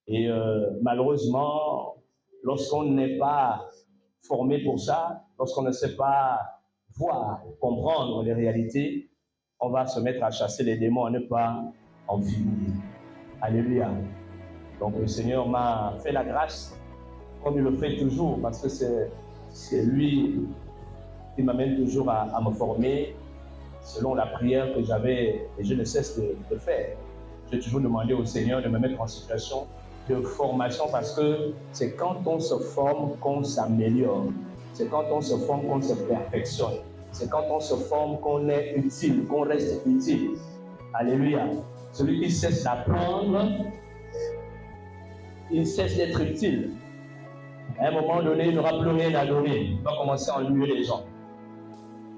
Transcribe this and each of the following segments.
Et malheureusement, lorsqu'on n'est pas formé pour ça, lorsqu'on ne sait pas voir, comprendre les réalités, on va se mettre à chasser les démons, à ne pas en figurer. Alléluia. Donc le Seigneur m'a fait la grâce, comme il le fait toujours, parce que c'est lui qui m'amène toujours à me former selon la prière que j'avais et je ne cesse de faire. J'ai toujours demandé au Seigneur de me mettre en situation de formation parce que c'est quand on se forme qu'on s'améliore. C'est quand on se forme qu'on se perfectionne. C'est quand on se forme qu'on est utile, qu'on reste utile. Alléluia. Celui qui cesse d'apprendre, il cesse d'être utile. À un moment donné, il n'aura plus rien à donner. Il va commencer à ennuyer les gens.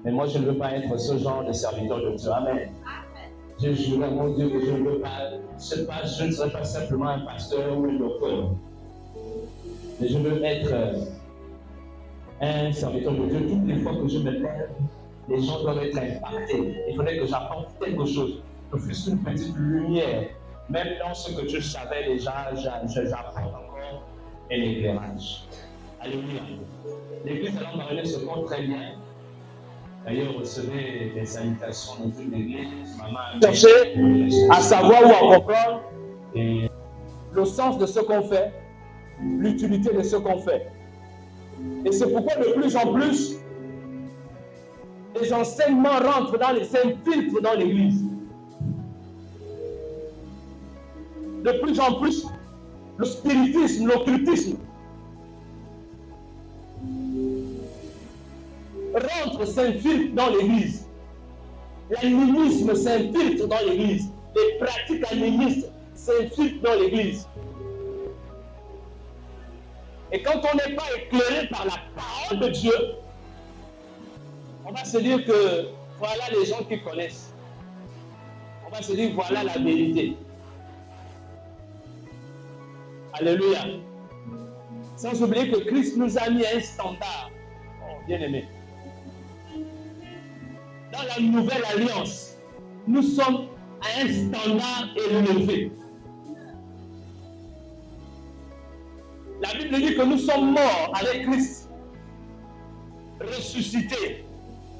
Mais moi, je ne veux pas être ce genre de serviteur de Dieu. Amen. Je jure à mon Dieu que je ne veux pas, je ne serai pas simplement un pasteur ou un docteur. Mais je veux être un serviteur de Dieu. Toutes les fois que je me lève, les gens doivent être impactés. Il faudrait que j'apporte quelque chose, que fût une petite lumière. Même dans ce que je savais déjà, j'apporte encore un éclairage. Alléluia. L'église à l'Embarré se porte très bien. D'ailleurs, recevez des salutations dans une église. Maman chercher à savoir ou à comprendre et le sens de ce qu'on fait, l'utilité de ce qu'on fait. Et c'est pourquoi de plus en plus, les enseignements rentrent dans les s'infiltrent dans l'église. De plus en plus, le spiritisme, l'occultisme rentre, s'infiltre dans l'église. L'animisme s'infiltre dans l'église. Les pratiques animistes s'infiltrent dans l'église. Et quand on n'est pas éclairé par la parole de Dieu, on va se dire que voilà les gens qui connaissent. On va se dire voilà la vérité. Alléluia. Sans oublier que Christ nous a mis un standard. Oh, bien aimé. Dans la nouvelle alliance, nous sommes à un standard élevé. La Bible dit que nous sommes morts avec Christ, ressuscités.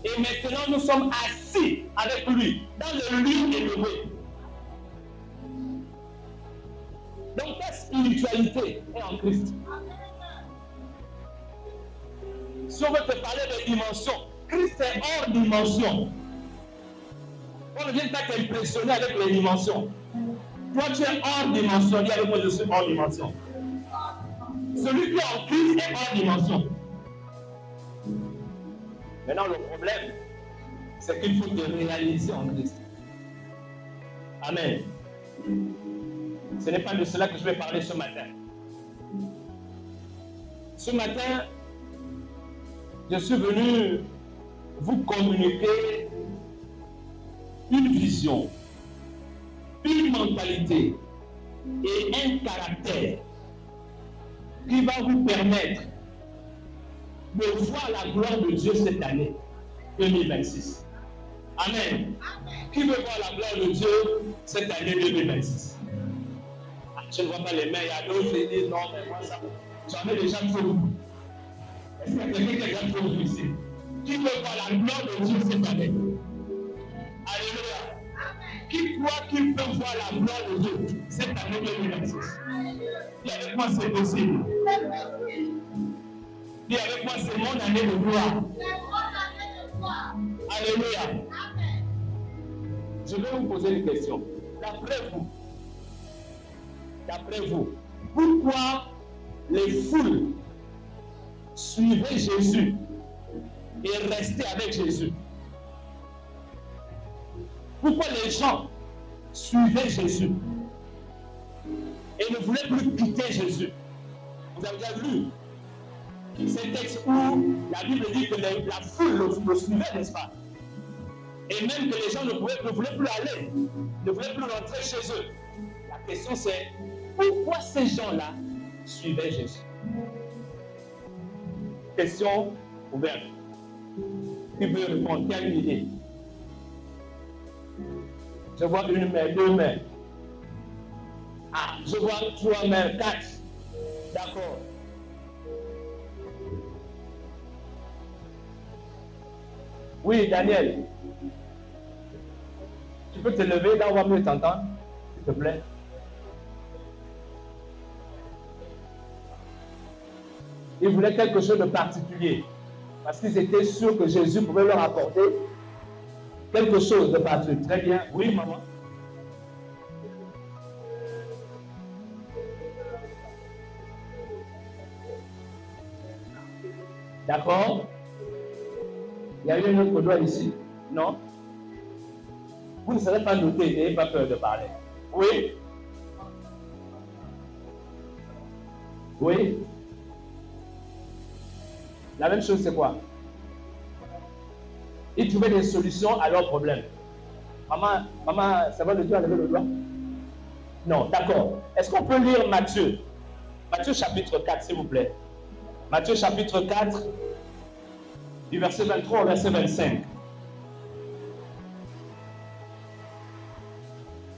Et maintenant, nous sommes assis avec lui dans le lieu élevé. Donc, ta spiritualité est en Christ. Si on veut te parler de dimension, Christ est hors dimension. On ne vient pas t'impressionner avec les dimensions. Toi, tu es hors dimension. Dis avec moi, je suis hors dimension. Celui qui est en Christ est hors dimension. Maintenant, le problème, c'est qu'il faut te réaliser en Christ. Amen. Ce n'est pas de cela que je vais parler ce matin. Ce matin, je suis venu vous communiquer une vision, une mentalité et un caractère qui va vous permettre de voir la gloire de Dieu cette année 2026. Amen. Qui veut voir la gloire de Dieu cette année 2026? Je ne vois pas les mains. Il y a d'autres qui disent non, mais moi, ça, j'en ai déjà trop beaucoup. Est-ce qu'il y a quelqu'un qui a déjà trop beaucoup ici? Qui veut voir la gloire de Dieu cette année? Alléluia. Qui croit qu'il peut voir la gloire de Dieu cette année 2026? Dis avec moi, c'est possible. Dis avec moi, c'est mon année de gloire. Alléluia. Je vais vous poser une question. D'après vous, pourquoi les foules suivaient Jésus et restaient avec Jésus? Pourquoi les gens suivaient Jésus et ne voulaient plus quitter Jésus? Vous avez déjà lu ces textes où la Bible dit que la foule le suivait, n'est-ce pas? Et même que les gens ne voulaient plus aller, ne voulaient plus rentrer chez eux. La question c'est, pourquoi ces gens-là suivaient Jésus? Question ouverte. Qui veut répondre? Qui a une idée? Je vois une main, deux mains. Ah, je vois 3 mains, 4. D'accord. Oui, Daniel. Tu peux te lever, là on va mieux t'entendre, s'il te plaît. Ils voulaient quelque chose de particulier. Parce qu'ils étaient sûrs que Jésus pouvait leur apporter quelque chose de particulier. Très bien. Oui, maman. D'accord. Il y a eu un autre doigt ici. Non? Vous ne serez pas noté, n'ayez pas peur de parler. Oui? Oui? La même chose, c'est quoi? Ils trouvaient des solutions à leurs problèmes. Maman, ça va de Dieu à lever le doigt? Non, d'accord. Est-ce qu'on peut lire Matthieu? Matthieu chapitre 4, s'il vous plaît. Matthieu chapitre 4, du verset 23 au verset 25.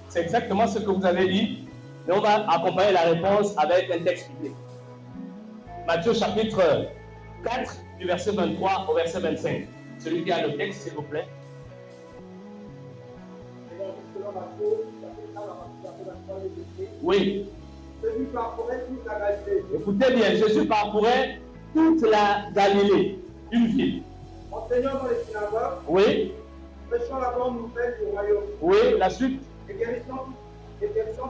C'est exactement ce que vous avez dit, mais on va accompagner la réponse avec un texte biblique. Matthieu chapitre 4, du verset 23 au verset 25. Celui qui a le texte, s'il vous plaît. Oui. Jésus parcourait toute la Galilée. Écoutez bien, Jésus parcourait toute la Galilée, une ville. Enseignant dans les synagogues. Oui. Prêchant la bonne nouvelle du royaume. Oui, la suite. Et guérissant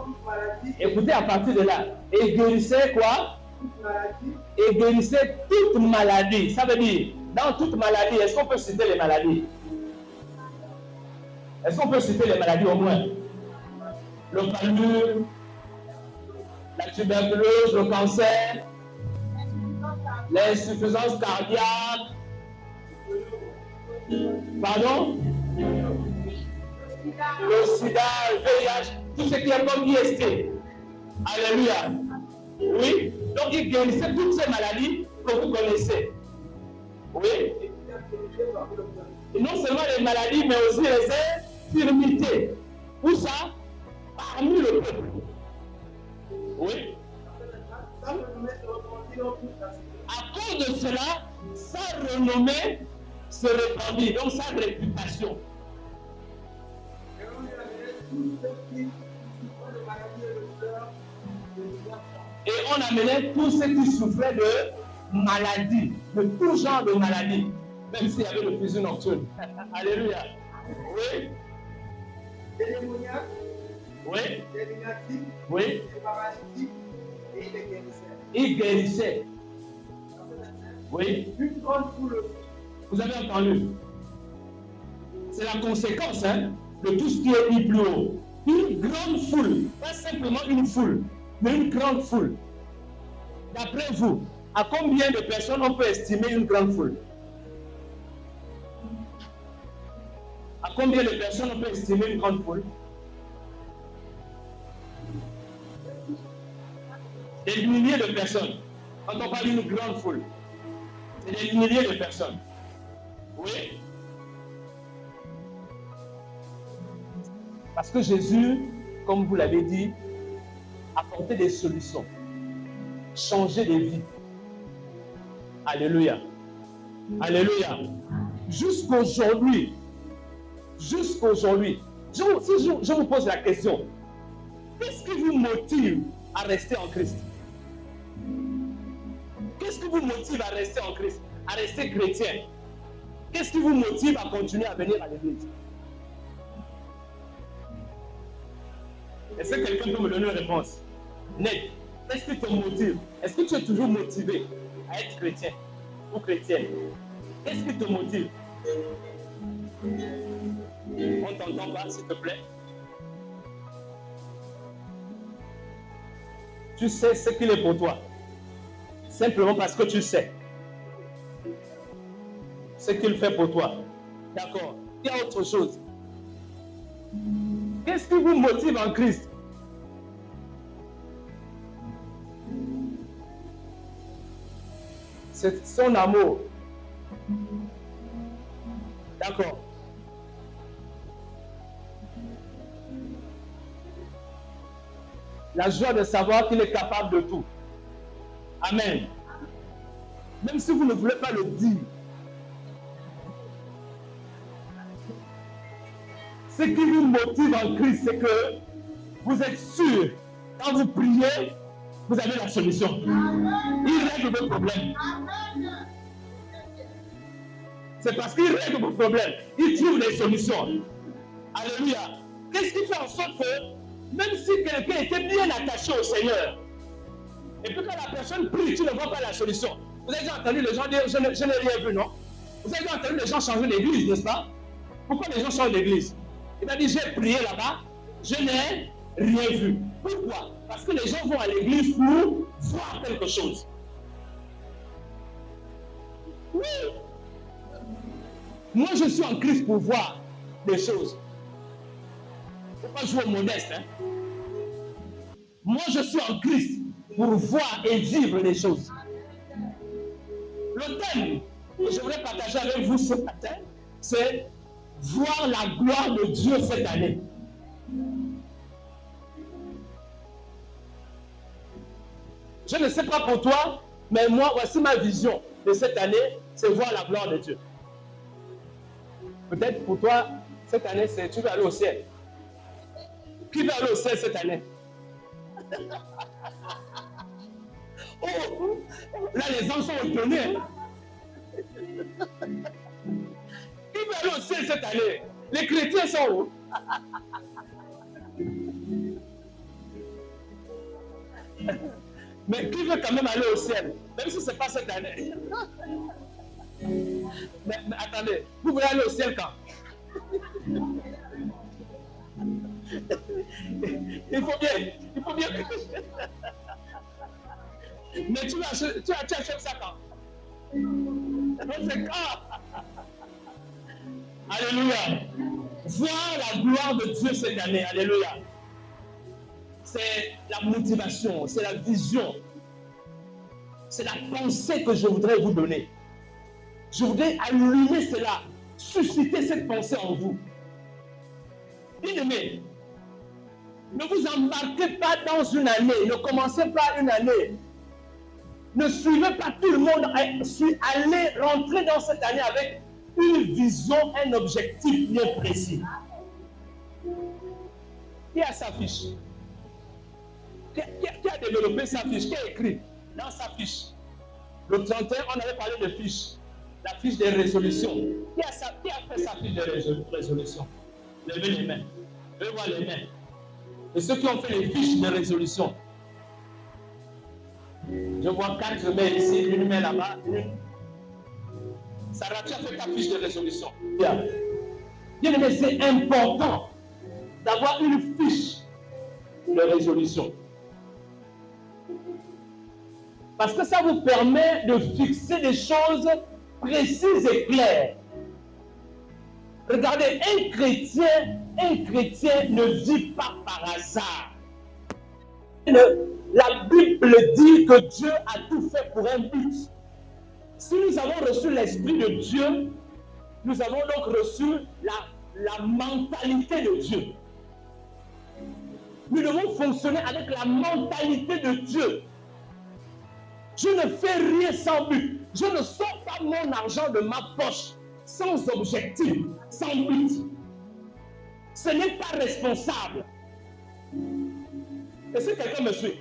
toute maladie. Écoutez à partir de là. Et guérissait quoi? Toute maladie. Et guérissait toute maladie. Ça veut dire, dans toute maladie, est-ce qu'on peut citer les maladies? Est-ce qu'on peut citer les maladies au moins? Le paludisme, la tuberculose, le cancer, l'insuffisance cardiaque, pardon? Le sida, le VIH, tout ce qui est comme IST. Alléluia. Oui. Donc il guérissait toutes ces maladies que vous connaissez. Oui. Et non seulement les maladies, mais aussi les infirmités. Où ça? Parmi le peuple. Oui. À cause de cela, sa renommée se répandit, donc sa réputation. Et on amenait tous ceux qui souffraient de maladies, de tout genre de maladies, même s'il y avait le fusil nocturne. Alléluia. Oui. Des démoniaques. Oui. Des lunatiques. Oui. Des paralytiques. Et des guérisseurs. Il guérissait. Oui. Une grande foule. Vous avez entendu? C'est la conséquence de tout ce qui est mis plus haut. Une grande foule, pas simplement une foule, mais une grande foule. D'après vous, à combien de personnes on peut estimer une grande foule? À combien de personnes on peut estimer une grande foule? Des milliers de personnes. Quand on parle d'une grande foule, c'est des milliers de personnes. Oui. Parce que Jésus, comme vous l'avez dit, apportait des solutions, changer des vies. Alléluia. Alléluia. Jusqu'aujourd'hui, si je vous pose la question, qu'est-ce qui vous motive à rester en Christ? Qu'est-ce qui vous motive à rester en Christ, à rester chrétien? Qu'est-ce qui vous motive à continuer à venir à l'église? Est-ce que quelqu'un peut me donner une réponse? Net, qu'est-ce qui te motive? Est-ce que tu es toujours motivé à être chrétien ou chrétienne? Qu'est-ce qui te motive? On ne t'entend pas, s'il te plaît. Tu sais ce qu'il est pour toi. Simplement parce que tu sais ce qu'il fait pour toi. D'accord. Il y a autre chose. Qu'est-ce qui vous motive en Christ? C'est son amour. D'accord. La joie de savoir qu'il est capable de tout. Amen. Même si vous ne voulez pas le dire. Ce qui vous motive en Christ, c'est que vous êtes sûr, quand vous priez, vous avez la solution. Il règle vos problèmes. C'est parce qu'il règle vos problèmes. Il trouve des solutions. Alléluia. Qu'est-ce qui fait en sorte que, même si quelqu'un était bien attaché au Seigneur, et puis quand la personne prie, tu ne vois pas la solution. Vous avez déjà entendu les gens dire, je n'ai rien vu, non? Vous avez déjà entendu les gens changer d'église, n'est-ce pas? Pourquoi les gens changent d'église? Il a dit, j'ai prié là-bas, je n'ai rien vu. Pourquoi? Parce que les gens vont à l'église pour voir quelque chose. Oui. Moi, je suis en Christ pour voir des choses. Il ne faut pas jouer au modeste. Hein? Moi, je suis en Christ pour voir et vivre les choses. Le thème que je voudrais partager avec vous ce matin, c'est voir la gloire de Dieu cette année. Je ne sais pas pour toi, mais moi, voici ma vision de cette année, c'est voir la gloire de Dieu. Peut-être pour toi, cette année, c'est tu vas aller au ciel. Qui va aller au ciel cette année? Oh, là, les gens sont étonnés. Qui va aller au ciel cette année? Les chrétiens sont où? Mais qui veut quand même aller au ciel? Même si ce n'est pas cette année. Mais attendez, vous voulez aller au ciel quand? Il faut bien que... Mais tu achètes ça quand? C'est quand? Alléluia. Voir la gloire de Dieu cette année. Alléluia. C'est la motivation, c'est la vision. C'est la pensée que je voudrais vous donner. Je voudrais allumer cela, susciter cette pensée en vous. Bien-aimés, ne vous embarquez pas dans une année, ne commencez pas une année. Ne suivez pas tout le monde, allez rentrer dans cette année avec une vision, un objectif bien précis. Qui a sa fiche? Qui a développé sa fiche? Qui a écrit dans sa fiche? Le 31, on avait parlé de fiche. La fiche des résolutions. Qui a fait sa fiche de résolution? Levez les mains. Je veux voir les mains. Et ceux qui ont fait les fiches de résolution. Je vois 4 mains ici, une main là-bas, une. Sarah, tu as fait ta fiche de résolution. Bien. Bien aimé, c'est important d'avoir une fiche de résolution. Parce que ça vous permet de fixer des choses précises et claires. Regardez, un chrétien ne vit pas par hasard. La Bible dit que Dieu a tout fait pour un but. Si nous avons reçu l'Esprit de Dieu, nous avons donc reçu la mentalité de Dieu. Nous devons fonctionner avec la mentalité de Dieu. Je ne fais rien sans but. Je ne sors pas mon argent de ma poche sans objectif, sans but. Ce n'est pas responsable. Est-ce que quelqu'un me suit?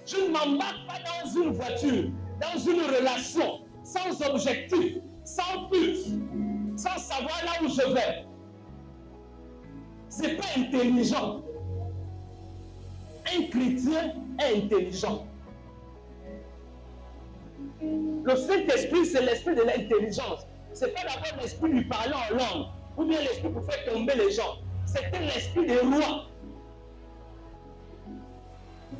Je ne m'embarque pas dans une voiture, dans une relation, sans objectif, sans but, sans savoir là où je vais. Ce n'est pas intelligent. Un chrétien est intelligent. Le Saint-Esprit, c'est l'esprit de l'intelligence. Ce n'est pas d'abord l'esprit du parler en langue, ou bien l'esprit pour faire tomber les gens. C'était l'esprit des rois.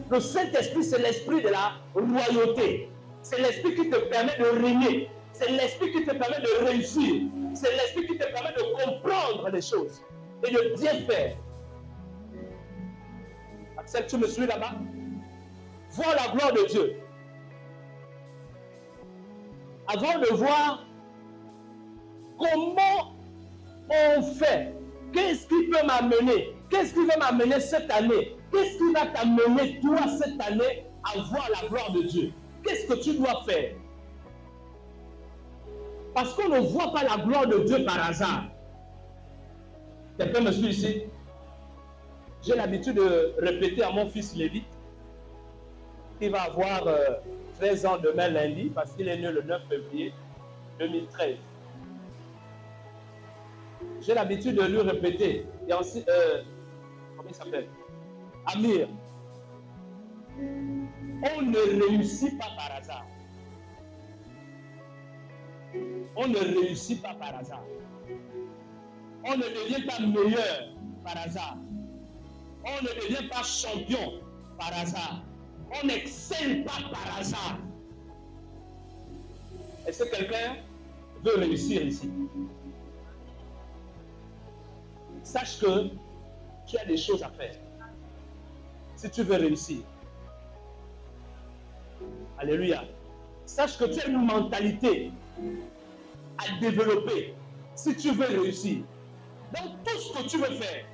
Le Saint-Esprit, c'est l'esprit de la royauté. C'est l'esprit qui te permet de régner. C'est l'esprit qui te permet de réussir. C'est l'esprit qui te permet de comprendre les choses et de bien faire. Axel, tu me suis là-bas? Voir la gloire de Dieu. Avant de voir comment on fait, qu'est-ce qui peut m'amener, qu'est-ce qui va m'amener cette année, qu'est-ce qui va t'amener, toi, cette année, à voir la gloire de Dieu? Qu'est-ce que tu dois faire? Parce qu'on ne voit pas la gloire de Dieu par hasard. Quelqu'un me suit ici? J'ai l'habitude de répéter à mon fils Lévi, qui va avoir 13 ans demain lundi, parce qu'il est né le 9 février 2013. J'ai l'habitude de lui répéter. Et ensuite, comment il s'appelle? Amir. On ne réussit pas par hasard. On ne réussit pas par hasard. On ne devient pas meilleur par hasard. On ne devient pas champion par hasard. On n'excelle pas par hasard. Est-ce que quelqu'un veut réussir ici? Sache que tu as des choses à faire si tu veux réussir. Alléluia. Sache que tu as une mentalité à développer si tu veux réussir. Dans tout ce que tu veux faire,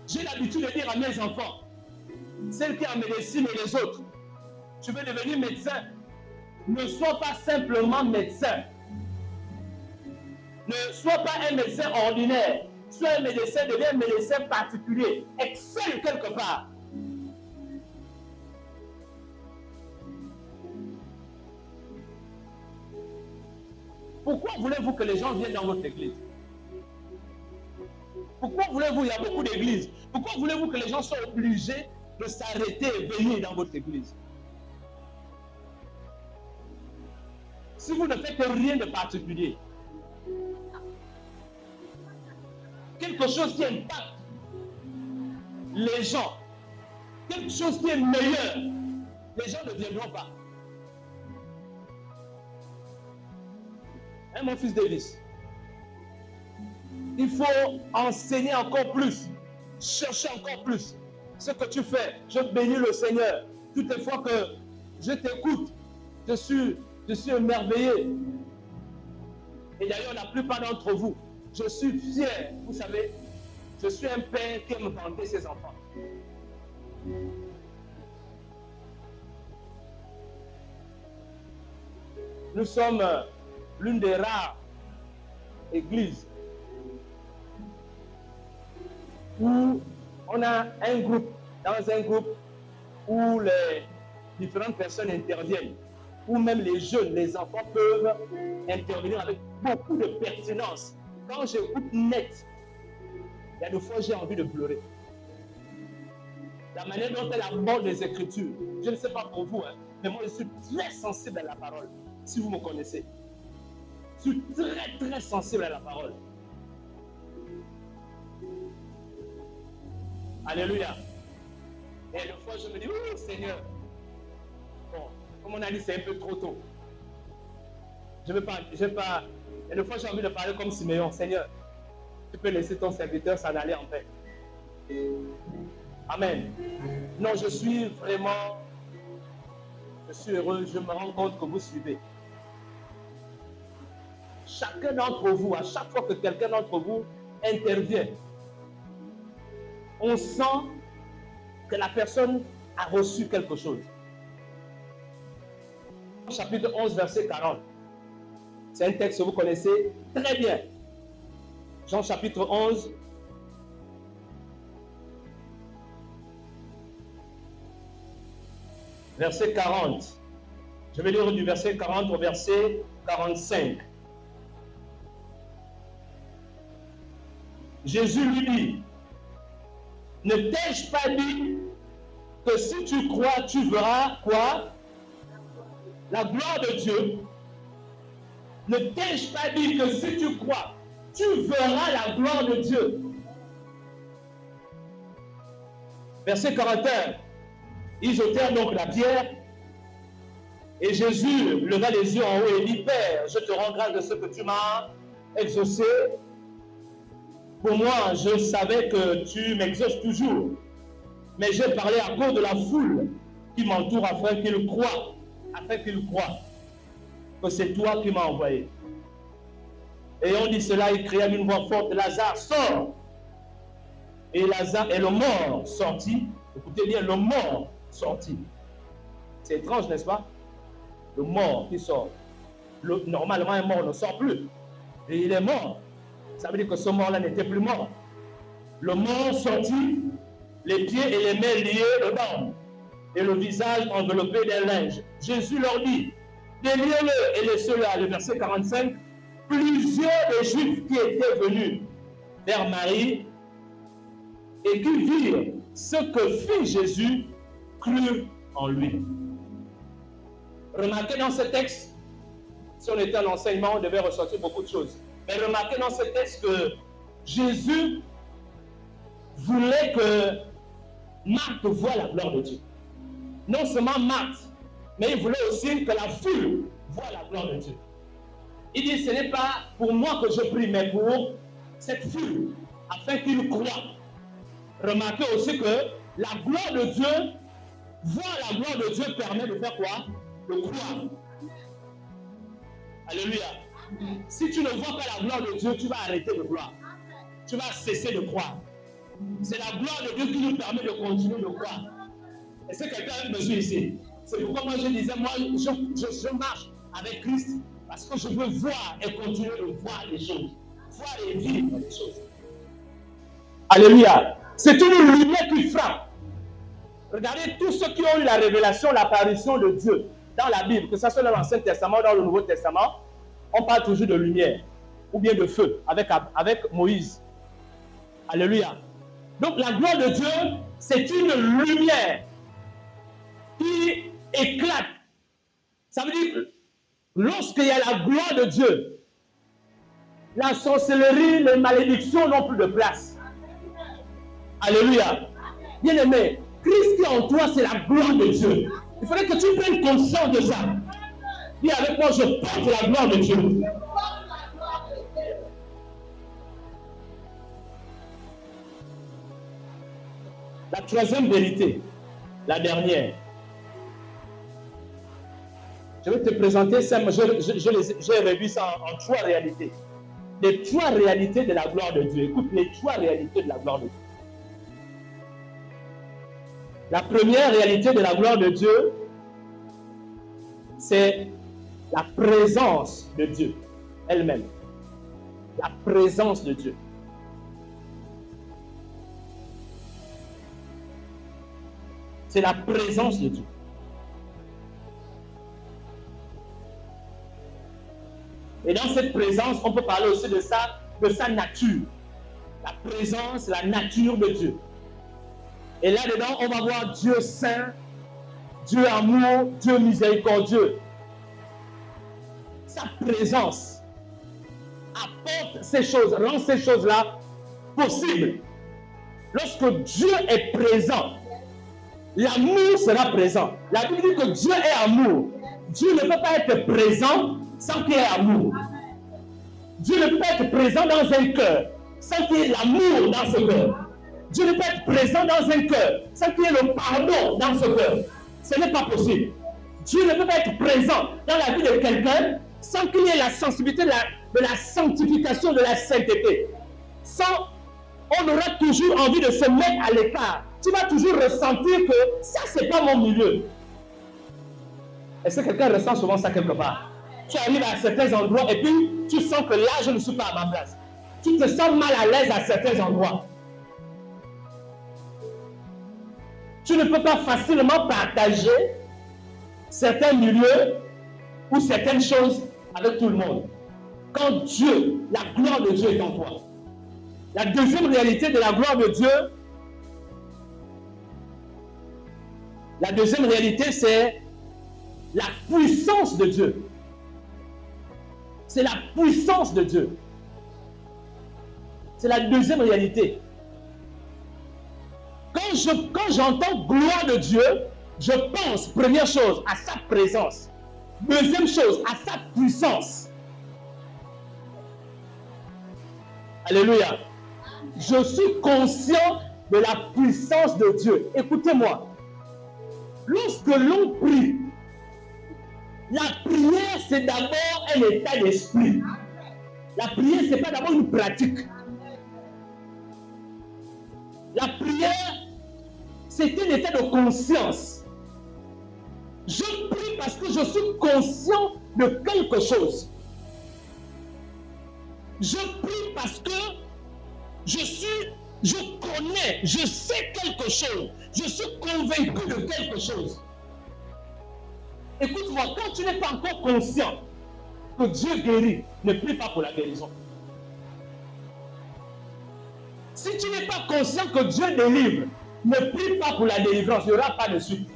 j'ai l'habitude de dire à mes enfants, celles qui en médecine et les autres, tu veux devenir médecin, ne sois pas simplement médecin. Ne sois pas un médecin ordinaire. Sois un médecin, deviens un médecin particulier. Excelle quelque part. Pourquoi voulez-vous que les gens viennent dans votre église? Pourquoi voulez-vous, il y a beaucoup d'églises, pourquoi voulez-vous que les gens soient obligés de s'arrêter et venir dans votre église? Si vous ne faites rien de particulier, quelque chose qui impacte les gens, quelque chose qui est meilleur, les gens ne viendront pas. Hein, mon fils Davis? Il faut enseigner encore plus, chercher encore plus. Ce que tu fais, je bénis le Seigneur. Toutes les fois que je t'écoute, je suis émerveillé. Et d'ailleurs, la plupart d'entre vous, je suis fier. Vous savez, je suis un père qui aime vanter ses enfants. Nous sommes l'une des rares églises où on a un groupe, dans un groupe où les différentes personnes interviennent, où même les jeunes, les enfants peuvent intervenir avec beaucoup de pertinence. Quand j'écoute net, il y a des fois j'ai envie de pleurer. La manière dont elle aborde les Écritures, je ne sais pas pour vous, hein, mais moi je suis très sensible à la parole, si vous me connaissez. Je suis très très sensible à la parole. Alléluia. Et une fois, je me dis, oh Seigneur, bon, comme on a dit, c'est un peu trop tôt. Je ne veux pas. Et une fois, j'ai envie de parler comme Siméon. Seigneur, tu peux laisser ton serviteur s'en aller en paix. Amen. Non, je suis heureux, je me rends compte que vous suivez. Chacun d'entre vous, à chaque fois que quelqu'un d'entre vous intervient, on sent que la personne a reçu quelque chose. Chapitre 11, verset 40. C'est un texte que vous connaissez très bien. Jean chapitre 11. Verset 40. Je vais lire du verset 40 au verset 45. Jésus lui dit, ne t'ai-je pas dit que si tu crois, tu verras quoi? La gloire de Dieu. Ne t'ai-je pas dit que si tu crois, tu verras la gloire de Dieu? Verset 41. Ils jetèrent donc la pierre et Jésus leva les yeux en haut et dit, Père, je te rends grâce de ce que tu m'as exaucé. Pour moi, je savais que tu m'exauces toujours, mais j'ai parlé à cause de la foule qui m'entoure afin qu'ils croient que c'est toi qui m'as envoyé. Et on dit cela, il cria d'une voix forte, Lazare, sors! Et Lazare et le mort sortit, Écoutez bien, le mort sortit. C'est étrange, n'est-ce pas? Le mort qui sort. Normalement, un mort ne sort plus. Et il est mort. Ça veut dire que ce mort-là n'était plus mort. Le mort sortit, les pieds et les mains liés dedans, et le visage enveloppé d'un linge. Jésus leur dit, déliez-le et laissez-le. Le verset 45, plusieurs des Juifs qui étaient venus vers Marie et qui virent ce que fit Jésus, crurent en lui. Remarquez dans ce texte, si on était en enseignement, on devait ressortir beaucoup de choses. Mais remarquez dans ce texte que Jésus voulait que Marthe voie la gloire de Dieu. Non seulement Marthe, mais il voulait aussi que la foule voie la gloire de Dieu. Il dit, ce n'est pas pour moi que je prie, mais pour cette foule, afin qu'ils croient. Remarquez aussi que la gloire de Dieu, voir la gloire de Dieu permet de faire quoi? De croire. Alléluia. Si tu ne vois pas la gloire de Dieu, tu vas arrêter de croire. Tu vas cesser de croire. C'est la gloire de Dieu qui nous permet de continuer de croire. Est-ce que quelqu'un a besoin ici? C'est pourquoi moi je disais, moi je marche avec Christ parce que je veux voir et continuer de voir les choses. Voir et vivre les choses. Alléluia. C'est une lumière qui frappe. Regardez tous ceux qui ont eu la révélation, l'apparition de Dieu dans la Bible, que ce soit dans l'Ancien Testament, dans le Nouveau Testament, on parle toujours de lumière ou bien de feu avec Moïse. Alléluia. Donc la gloire de Dieu, c'est une lumière qui éclate. Ça veut dire que lorsqu'il y a la gloire de Dieu, la sorcellerie, les malédictions n'ont plus de place. Alléluia. Bien-aimé, Christ qui est en toi, c'est la gloire de Dieu. Il faudrait que tu prennes conscience de ça. Dis avec moi, je porte la gloire de Dieu. La troisième vérité, la dernière. Je vais te présenter ça, j'ai réduit ça en trois réalités. Les trois réalités de la gloire de Dieu. Écoute, les trois réalités de la gloire de Dieu. La première réalité de la gloire de Dieu, c'est la présence de Dieu elle-même. La présence de Dieu. C'est la présence de Dieu. Et dans cette présence, on peut parler aussi de sa nature. La présence, la nature de Dieu. Et là-dedans, on va voir Dieu saint, Dieu amour, Dieu miséricordieux. Sa présence apporte ces choses, rend ces choses-là possibles. Lorsque Dieu est présent, l'amour sera présent. La Bible dit que Dieu est amour. Dieu ne peut pas être présent sans qu'il y ait amour. Dieu ne peut pas être présent dans un cœur sans qu'il y ait l'amour dans ce cœur. Dieu ne peut être présent dans un cœur sans qu'il y ait le pardon dans ce cœur. Ce n'est pas possible. Dieu ne peut pas être présent dans la vie de quelqu'un sans qu'il y ait la sensibilité de la sanctification, de la sainteté. Sans, on aura toujours envie de se mettre à l'écart. Tu vas toujours ressentir que ça, c'est pas mon milieu. Est-ce que quelqu'un ressent souvent ça quelque part? Tu arrives à certains endroits et puis tu sens que là, je ne suis pas à ma place. Tu te sens mal à l'aise à certains endroits. Tu ne peux pas facilement partager certains milieux ou certaines choses avec tout le monde. Quand Dieu, la gloire de Dieu est en toi. La deuxième réalité de la gloire de Dieu, la deuxième réalité, c'est la puissance de Dieu. C'est la puissance de Dieu. C'est la deuxième réalité. Quand j'entends gloire de Dieu, je pense, première chose, à sa présence. Deuxième chose, à sa puissance. Alléluia. Je suis conscient de la puissance de Dieu. Écoutez-moi. Lorsque l'on prie, la prière, c'est d'abord un état d'esprit. La prière, ce n'est pas d'abord une pratique. La prière, C'est un état de conscience. Je prie parce que je suis conscient de quelque chose. Je prie parce que je connais, je sais quelque chose. Je suis convaincu de quelque chose. Écoute-moi, quand tu n'es pas encore conscient que Dieu guérit, ne prie pas pour la guérison. Si tu n'es pas conscient que Dieu délivre, ne prie pas pour la délivrance, il n'y aura pas de suite.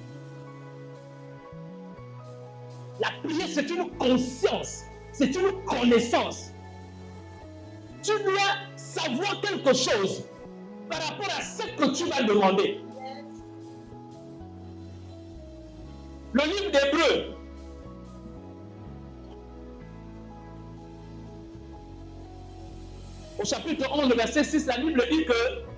La prière, c'est une conscience, c'est une connaissance. Tu dois savoir quelque chose par rapport à ce que tu vas demander. Le livre d'Hébreux, au chapitre 11, verset 6, la Bible dit que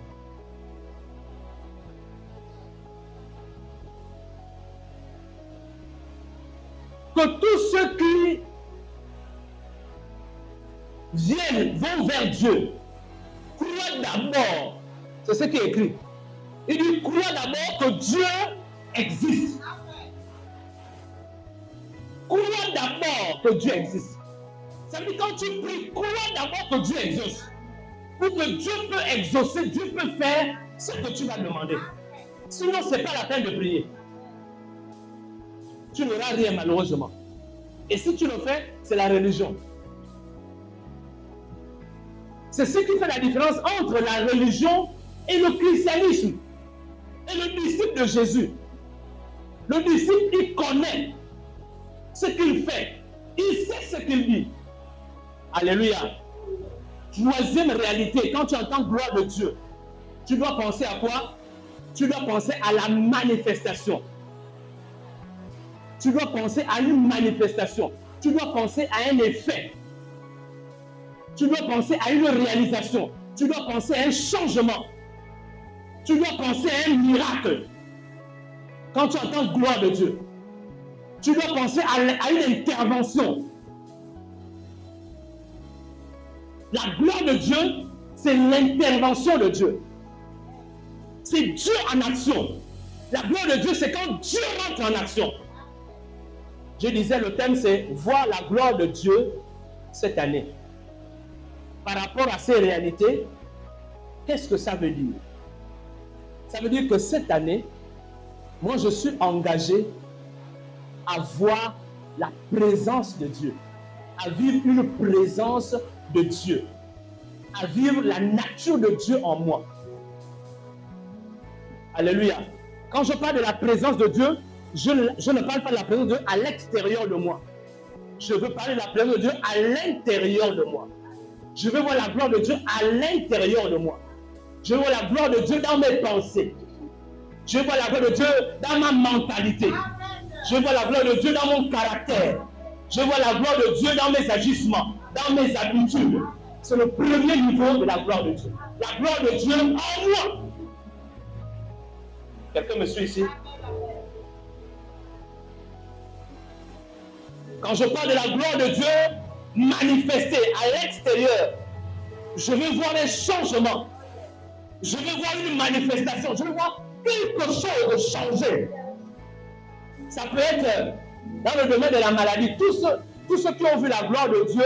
tous ceux qui vont vers Dieu, croient d'abord, c'est ce qui est écrit. Il dit, crois d'abord que Dieu existe. Crois d'abord que Dieu existe. Ça veut dire quand tu pries, crois d'abord que Dieu existe. Pour que Dieu peut exaucer, Dieu peut faire ce que tu vas demander. Sinon, ce n'est pas la peine de prier. Tu n'auras rien malheureusement. Et si tu le fais, c'est la religion. C'est ce qui fait la différence entre la religion et le christianisme. Et le disciple de Jésus. Le disciple, il connaît ce qu'il fait. Il sait ce qu'il dit. Alléluia. Troisième réalité, quand tu entends gloire de Dieu, tu dois penser à quoi? Tu dois penser à la manifestation. Tu dois penser à une manifestation. Tu dois penser à un effet. Tu dois penser à une réalisation. Tu dois penser à un changement. Tu dois penser à un miracle. Quand tu entends gloire de Dieu, tu dois penser à une intervention. La gloire de Dieu, c'est l'intervention de Dieu. C'est Dieu en action. La gloire de Dieu, c'est quand Dieu rentre en action. Je disais, le thème, c'est voir la gloire de Dieu cette année. Par rapport à ces réalités, qu'est-ce que ça veut dire? Ça veut dire que cette année, moi, je suis engagé à voir la présence de Dieu, à vivre une présence de Dieu, à vivre la nature de Dieu en moi. Alléluia. Quand je parle de la présence de Dieu, je ne parle pas de la présence de Dieu à l'extérieur de moi. Je veux parler de la présence de Dieu à l'intérieur de moi. Je veux voir la gloire de Dieu à l'intérieur de moi. Je veux voir la gloire de Dieu dans mes pensées. Je veux voir la gloire de Dieu dans ma mentalité. Je veux voir la gloire de Dieu dans mon caractère. Je veux voir la gloire de Dieu dans mes agissements, dans mes habitudes. C'est le premier niveau de la gloire de Dieu. La gloire de Dieu en moi. Quelqu'un me suit ici? Quand je parle de la gloire de Dieu manifestée à l'extérieur, je veux voir les changements. Je veux voir une manifestation. Je veux voir quelque chose changer. Ça peut être dans le domaine de la maladie. Tous ceux qui ont vu la gloire de Dieu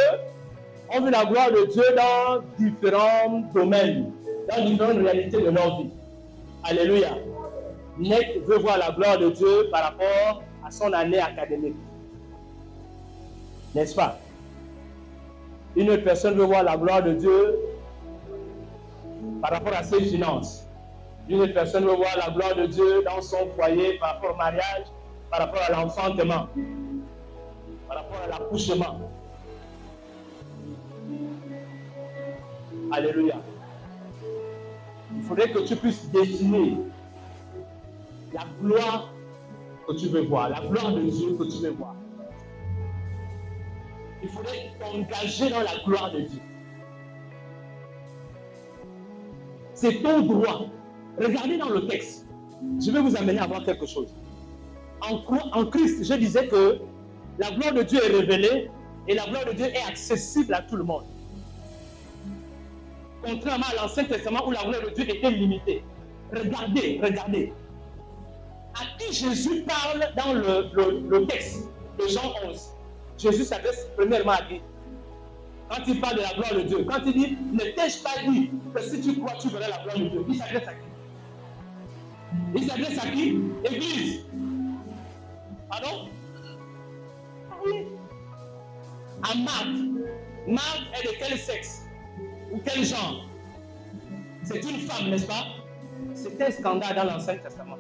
ont vu la gloire de Dieu dans différents domaines, dans différentes réalités de leur vie. Alléluia. Nick veut voir la gloire de Dieu par rapport à son année académique. N'est-ce pas? Une autre personne veut voir la gloire de Dieu par rapport à ses finances. Une autre personne veut voir la gloire de Dieu dans son foyer par rapport au mariage, par rapport à l'enfantement, par rapport à l'accouchement. Alléluia. Il faudrait que tu puisses définir la gloire que tu veux voir, la gloire de Dieu que tu veux voir. Il faudrait t'engager dans la gloire de Dieu. C'est ton droit. Regardez dans le texte. Je vais vous amener à voir quelque chose. En Christ, je disais que la gloire de Dieu est révélée et la gloire de Dieu est accessible à tout le monde. Contrairement à l'Ancien Testament où la gloire de Dieu était limitée. Regardez. Quand Jésus parle dans le texte de Jean 11, Jésus s'adresse premièrement à qui? Quand il parle de la gloire de Dieu, quand il dit, ne t'ai-je pas dit que si tu crois, tu verras la gloire de Dieu, il s'adresse à qui? Il s'adresse à qui? Église. Pardon? Oui. À Marthe. Marthe est de quel sexe? Ou quel genre? C'est une femme, n'est-ce pas? C'est un scandale dans l'Ancien Testament.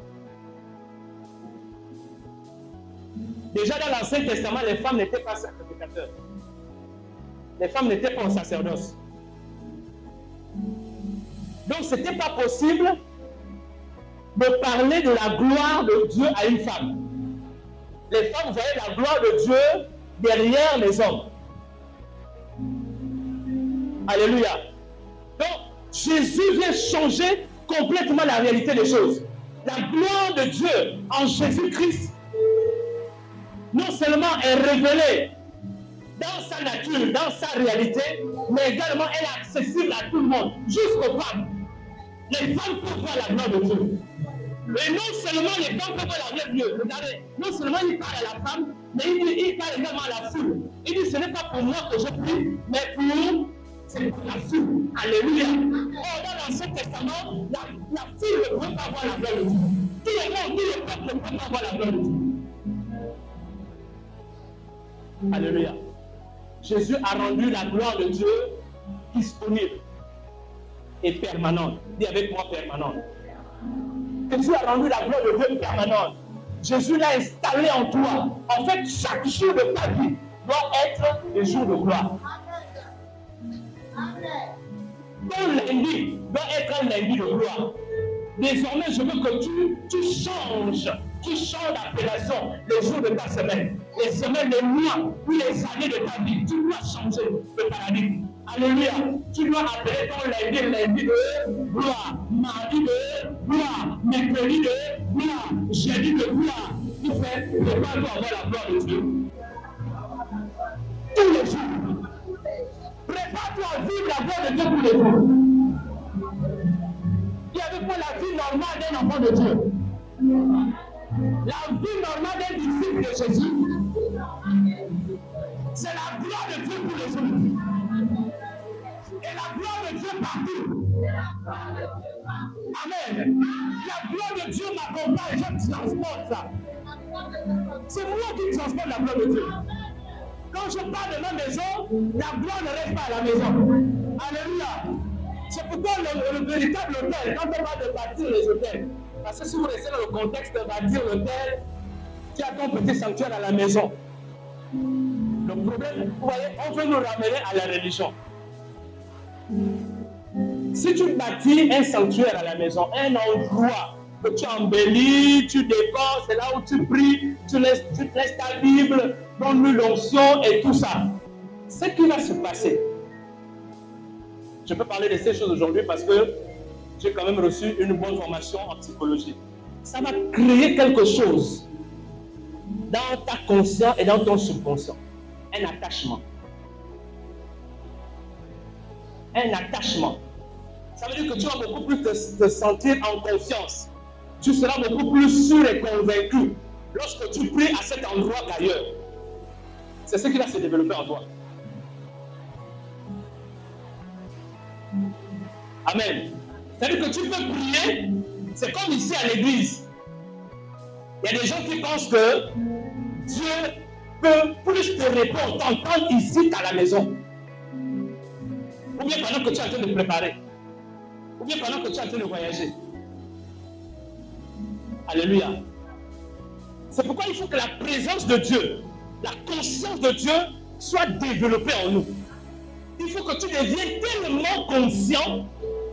Déjà dans l'Ancien Testament, les femmes n'étaient pas sacrificateurs. Les femmes n'étaient pas en sacerdoce. Donc, ce n'était pas possible de parler de la gloire de Dieu à une femme. Les femmes voyaient la gloire de Dieu derrière les hommes. Alléluia. Donc, Jésus vient changer complètement la réalité des choses. La gloire de Dieu en Jésus-Christ non seulement est révélée dans sa nature, dans sa réalité, mais également elle est accessible à tout le monde, jusqu'aux femmes. Les femmes peuvent voir la gloire de Dieu. Et non seulement les femmes peuvent voir la gloire de Dieu, regardez, non seulement il parle à la femme, mais il parle également à la foule. Il dit, ce n'est pas pour moi que je prie, mais pour c'est pour la foule. Alléluia. Or, dans l'Ancien Testament, la foule ne pouvait pas voir la gloire de Dieu. Tout le monde, tout le peuple ne pouvait pas voir la gloire de Dieu. Alléluia. Jésus a rendu la gloire de Dieu disponible et permanente. Dis avec moi permanente. Jésus a rendu la gloire de Dieu permanente. Jésus l'a installée en toi. En fait, chaque jour de ta vie doit être le jour de gloire. Ton lundi doit être un lundi de gloire. Désormais, je veux que tu changes d'appellation les jours de ta semaine, les semaines, les mois ou les années de ta vie. Tu dois changer de paradigme. Alléluia. Tu dois appeler ton lundi de gloire, mardi de gloire, mercredi de gloire, jeudi de gloire. Tu fais, prépare-toi à voir la gloire de Dieu. Tous les jours. Prépare-toi à vivre la gloire de Dieu tous les jours. Dis avec moi la vie normale d'un enfant de Dieu. La vie normale d'un disciple de Jésus, c'est la gloire de Dieu pour les jours. Et la gloire de Dieu partout. Amen. La gloire de Dieu m'accompagne, je transporte ça. C'est moi qui transporte la gloire de Dieu. Quand je parle de ma maison, la gloire ne reste pas à la maison. Alléluia. C'est pourquoi le véritable hôtel, quand on parle de bâtir les hôtels, parce que si vous restez dans le contexte de bâtir l'hôtel, tu as ton petit sanctuaire à la maison. Le problème, vous voyez, on veut nous ramener à la religion. Si tu bâtis un sanctuaire à la maison, un endroit que tu embellis, tu décores, c'est là où tu pries, tu laisses ta Bible, donne-lui l'onction et tout ça. Ce qui va se passer, je peux parler de ces choses aujourd'hui parce que j'ai quand même reçu une bonne formation en psychologie. Ça va créer quelque chose dans ta conscience et dans ton subconscient. Un attachement. Un attachement. Ça veut dire que tu vas beaucoup plus te sentir en confiance. Tu seras beaucoup plus sûr et convaincu lorsque tu pries à cet endroit qu'ailleurs. C'est ce qui va se développer en toi. Amen. C'est-à-dire que tu peux prier, c'est comme ici à l'église. Il y a des gens qui pensent que Dieu peut plus te répondre, t'entendre ici qu'à la maison. Ou bien pendant que tu es en train de préparer. Ou bien pendant que tu es en train de voyager. Alléluia. C'est pourquoi il faut que la présence de Dieu, la conscience de Dieu soit développée en nous. Il faut que tu deviennes tellement conscient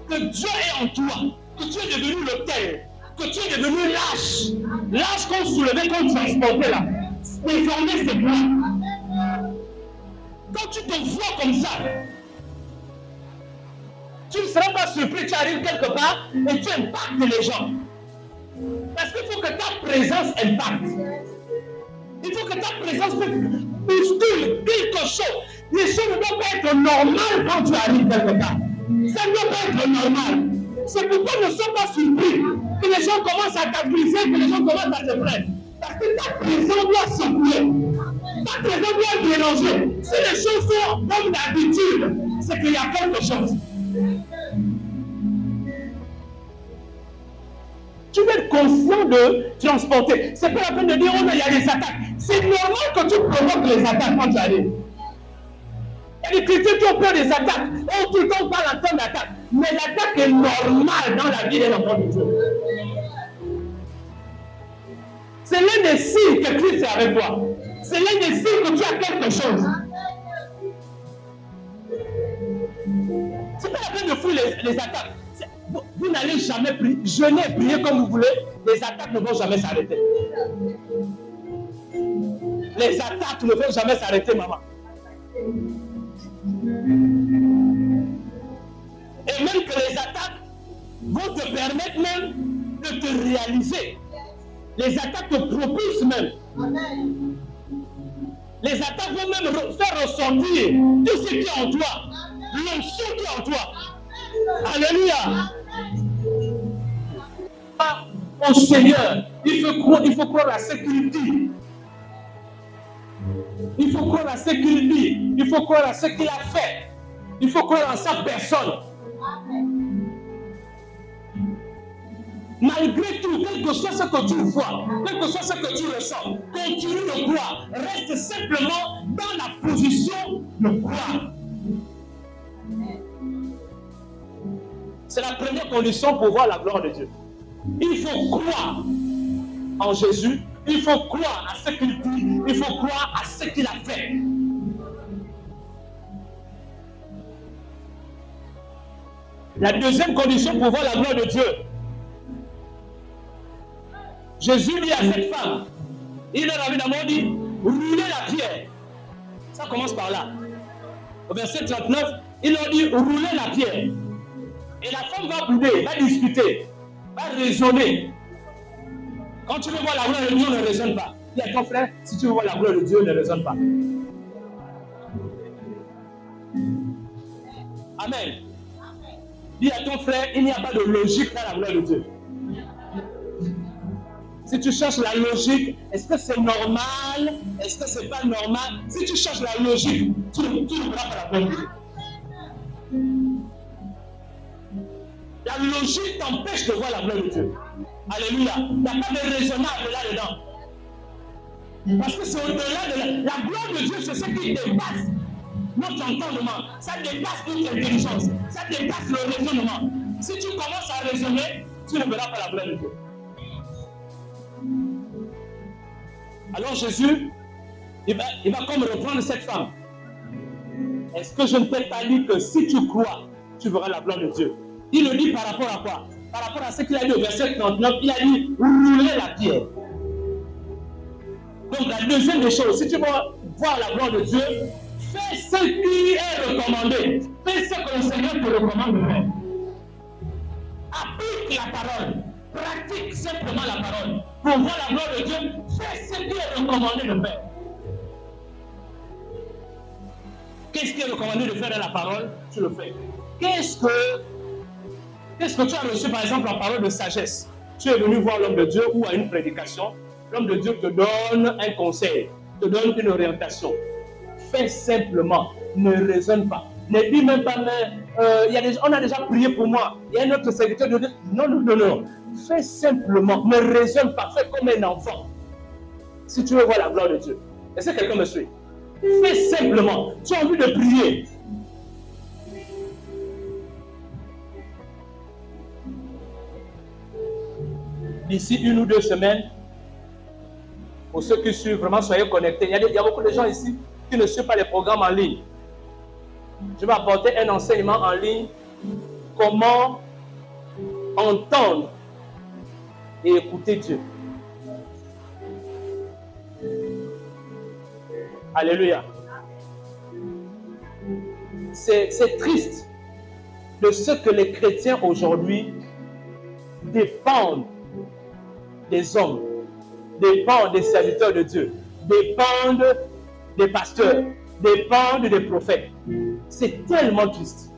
que Dieu est en toi, que tu es devenu l'autel, que tu es devenu lâche. Lâche qu'on soulevait, qu'on transportait là. Désormais, c'est toi. Quand tu te vois comme ça, tu ne seras pas surpris, tu arrives quelque part et tu impactes les gens. Parce qu'il faut que ta présence impacte. Il faut que ta présence bouscule quelque chose. Les choses ne doivent pas être normales quand tu arrives quelque part. Ça ne doit pas être normal. C'est pourquoi nous ne sommes pas surpris que les gens commencent à t'accuser, que les gens commencent à te plaindre. Parce que ta prison doit secouer. Ta prison doit mélanger. Si les choses sont comme d'habitude, c'est qu'il y a quelque chose. Tu dois être conscient de transporter. C'est pas la peine de dire, oh non, il y a des attaques. C'est normal que tu provoques les attaques quand tu arrives. Il y a des chrétiens qui ont peur des attaques. Oh, tout le temps, on parle en termes d'attaque. Mais l'attaque est normale dans la vie d'un enfant de Dieu. C'est l'un des signes que Christ est avec toi. C'est l'un des signes que tu as quelque chose. C'est pas la peine de fuir les attaques. Vous n'allez jamais prier, jeûner et prier comme vous voulez, les attaques ne vont jamais s'arrêter. Les attaques ne vont jamais s'arrêter, maman. Et même que les attaques vont te permettre même de te réaliser. Les attaques te propulsent même. Les attaques vont même faire ressentir tout ce qui est en toi. L'onction qui est en toi. Alléluia. Au Seigneur, il faut croire à ce qu'il dit. Il faut croire à ce qu'il dit. Il faut croire à ce qu'il a fait. Il faut croire en sa personne. Malgré tout, quel que soit ce que tu vois, quel que soit ce que tu ressens, continue de croire. Reste simplement dans la position de croire. C'est la première condition pour voir la gloire de Dieu. Il faut croire en Jésus, il faut croire à ce qu'il dit, il faut croire à ce qu'il a fait. La deuxième condition pour voir la gloire de Dieu. Jésus dit à cette femme, il leur a évidemment dit, roulez la pierre. Ça commence par là. Au verset 39, il leur dit, roulez la pierre. Et la femme va bouder, va discuter, va raisonner. Quand tu veux voir la gloire de Dieu, ne raisonne pas. Dis à ton frère, si tu veux voir la gloire de Dieu, ne raisonne pas. Amen. Dis à ton frère, il n'y a pas de logique dans la gloire de Dieu. Si tu cherches la logique, est-ce que c'est normal? Est-ce que c'est pas normal? Si tu cherches la logique, tu ne verras pas la gloire de Dieu. La logique t'empêche de voir la gloire de Dieu. Alléluia. Il n'y a pas de raisonnable là-dedans. Parce que c'est au-delà de la gloire de Dieu, c'est ce qui dépasse notre entendement. Ça dépasse notre intelligence. Ça dépasse le raisonnement. Si tu commences à raisonner, tu ne verras pas la gloire de Dieu. Alors Jésus, il va comme reprendre cette femme. Est-ce que je ne t'ai pas dit que si tu crois, tu verras la gloire de Dieu? Il le dit par rapport à quoi? Par rapport à ce qu'il a dit au verset 39, il a dit roulez la pierre. Donc la deuxième des choses, si tu veux voir la gloire de Dieu, fais ce qui est recommandé. Fais ce que le Seigneur te recommande de faire. Applique la parole. Pratique simplement la parole. Pour voir la gloire de Dieu, fais ce qui est recommandé de faire. Qu'est-ce qui est recommandé de faire dans la parole? Tu le fais. Qu'est-ce que tu as reçu par exemple en parole de sagesse? Tu es venu voir l'homme de Dieu ou à une prédication. L'homme de Dieu te donne un conseil, te donne une orientation. Fais simplement, ne raisonne pas. Ne dis même pas, mais on a déjà prié pour moi. Il y a un autre serviteur de Dieu. Non. Fais simplement, ne raisonne pas. Fais comme un enfant. Si tu veux voir la gloire de Dieu. Est-ce que quelqu'un me suit? Fais simplement. Tu as envie de prier. D'ici 1 ou 2 semaines, pour ceux qui suivent, vraiment soyez connectés. Il y a beaucoup de gens ici qui ne suivent pas les programmes en ligne. Je vais apporter un enseignement en ligne. Comment entendre et écouter Dieu. Alléluia. C'est triste de ce que les chrétiens aujourd'hui dépendent des hommes, dépendent des serviteurs de Dieu, dépendent des pasteurs, dépendent des prophètes. C'est tellement triste.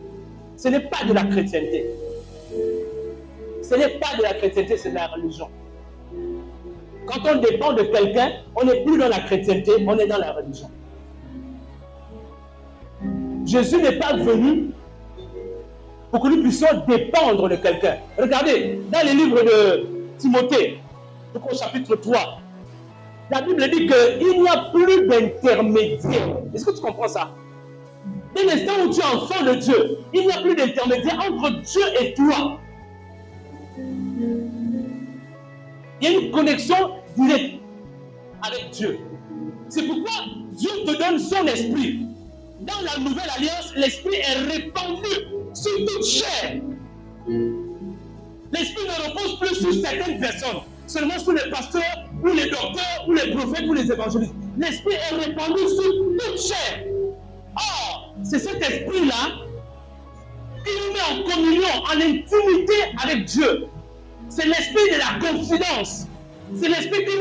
Ce n'est pas de la chrétienté. ce n'est pas de la chrétienté, c'est de la religion. Quand on dépend de quelqu'un, on n'est plus dans la chrétienté, on est dans la religion. Jésus n'est pas venu pour que nous puissions dépendre de quelqu'un. Regardez, dans les livres de Timothée, au chapitre 3, la Bible dit qu'il n'y a plus d'intermédiaire. Est-ce que tu comprends ça? Dès l'instant où tu es enfant de Dieu, il n'y a plus d'intermédiaire entre Dieu et toi. Il y a une connexion directe avec Dieu. C'est pourquoi Dieu te donne son esprit. Dans la nouvelle alliance, l'esprit est répandu sur toute chair. L'esprit ne repose plus sur certaines personnes, seulement sur les pasteurs, ou les docteurs, ou les prophètes, ou les évangélistes. L'esprit est répandu sur toute chair. Or, c'est cet esprit-là qui nous met en communion, en intimité avec Dieu. C'est l'esprit de la confidence. C'est l'esprit qui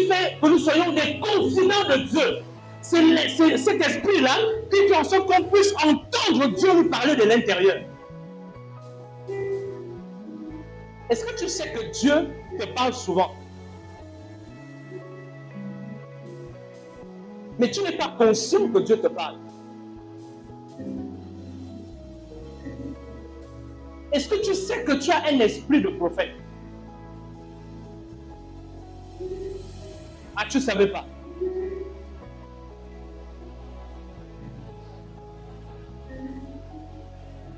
fait que nous soyons des confidents de Dieu. C'est cet esprit-là qui fait en sorte qu'on puisse entendre Dieu nous parler de l'intérieur. Est-ce que tu sais que Dieu te parle souvent? Mais tu n'es pas conscient que Dieu te parle. Est-ce que tu sais que tu as un esprit de prophète? Ah, tu ne savais pas.